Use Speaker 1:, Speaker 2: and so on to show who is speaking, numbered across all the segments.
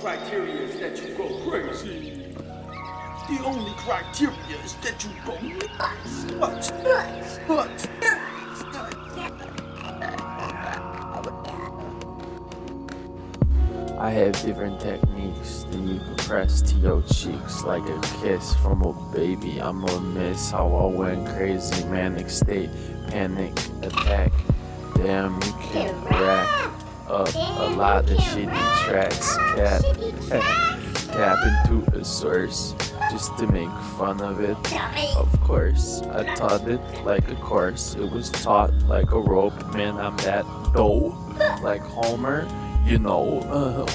Speaker 1: criteria is that you go crazy. The only criteria is that you go nuts. What?
Speaker 2: I have different techniques than you can press to your cheeks like a kiss from a baby. I'ma miss how I went crazy, manic state, panic attack. Damn, you can rack up a lot of shitty tracks. Tap into a source just to make fun of it. Of course, I taught it like a course. It was taught like a rope. Man, I'm that dope, like Homer. You know,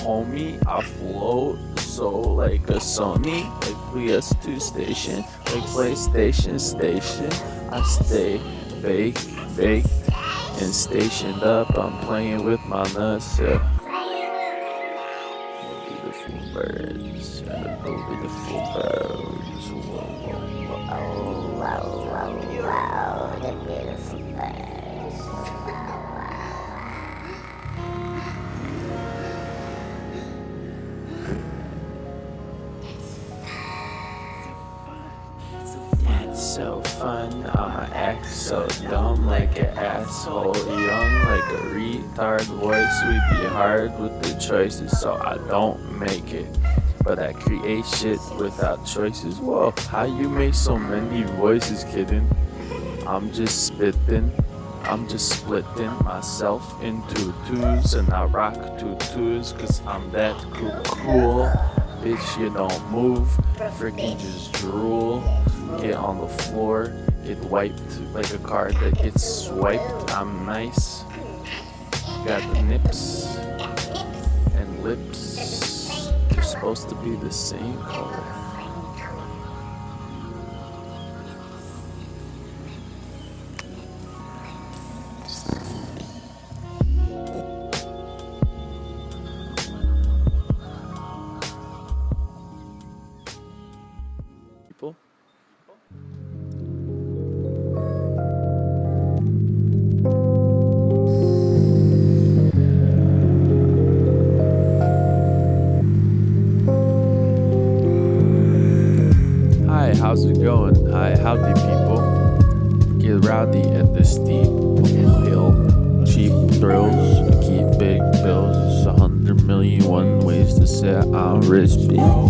Speaker 2: homie, I flow so like a Sony, like PS2 station, like PlayStation station. I stay baked, and stationed up. I'm playing with my nuts, yeah. Beautiful birds, beautiful birds.
Speaker 3: Wow, the beautiful birds.
Speaker 2: So fun, I'ma act so dumb like an asshole, young like a retard voice. We be hard with the choices, so I don't make it, but I create shit without choices. Whoa, how you make so many voices, kidding? I'm just spitting, I'm just splitting myself into twos, and I rock tutus cause I'm that cool. Bitch, you don't move, freaking just drool. Get on the floor, get wiped like a card that gets swiped. I'm nice, got the nips and lips. They're supposed to be the same color. People. Hi, how's it going? Hi, howdy people. Get rowdy at the steep hill. Cheap thrills, keep big bills. It's 100,000,001 ways to say I'm rich, bitch.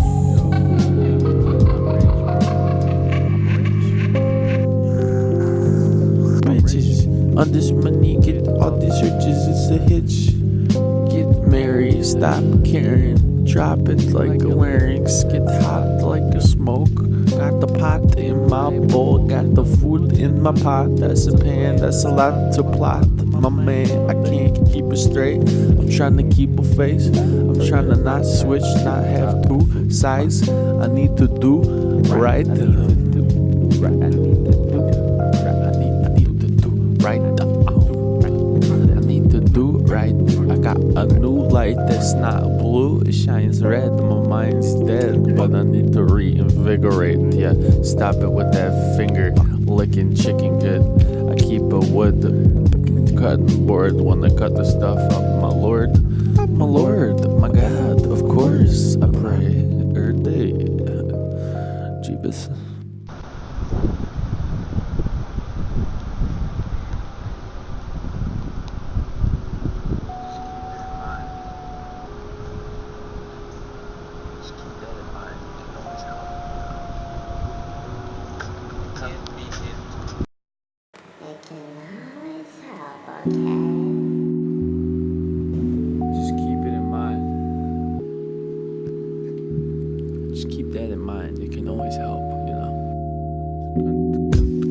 Speaker 2: All this money, get all these riches, it's a hitch. Get married, stop caring. Drop it like a larynx, get hot like a smoke. Got the pot in my bowl, got the food in my pot. That's a pan, that's a lot to plot. My man, I can't keep it straight. I'm trying to keep a face. I'm trying to not switch, not have two sides. I need to do right. I need to do right. I need to do right. I got a new light that's not blue, it shines red. My mind's dead, but I need to reinvigorate. Yeah, stop it with that finger licking chicken good. I keep a wood cutting board when I cut the stuff up. My lord, my God, of course I pray every day. Jeebus.
Speaker 3: It can always help, okay?
Speaker 2: Just keep it in mind. Just keep that in mind. It can always help, you know.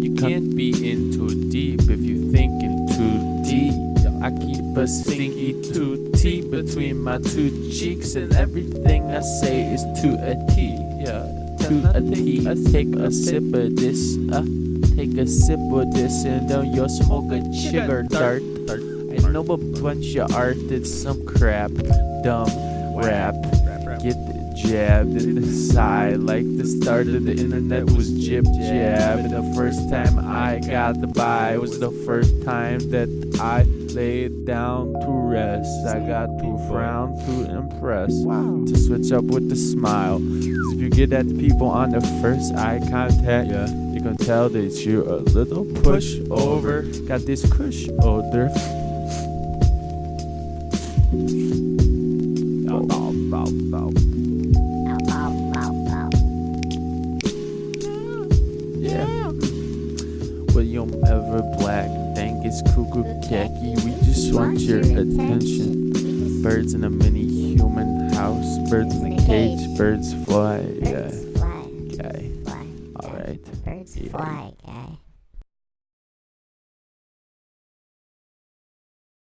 Speaker 2: You can't be in too deep if you thinking too deep. I keep a stinky 2T between my two cheeks, and everything I say is to a T. Yeah, to a T. Take a sip of this. Take a sip of this, and then you'll smoke a sugar dart. I know a bunch of art, it's some crap, dumb rap. Get jabbed in the side like the start of the internet was jib jab. The first time I got the buy was the first time that I lay it down to rest. I got to frown to impress, to switch up with the smile. 'Cause if you get at the people on the first eye contact, you can tell that you're a little pushover. Got this kush odor. Bow, bow, bow, bow. Yeah. William Everblack, dang it's cuckoo khaki. We just want your attention. Birds in a mini human house, birds in a cage, birds fly. Yeah.
Speaker 3: Fly.
Speaker 2: Okay.
Speaker 3: Fly.
Speaker 2: Alright.
Speaker 3: Birds
Speaker 2: Yeah.
Speaker 3: fly.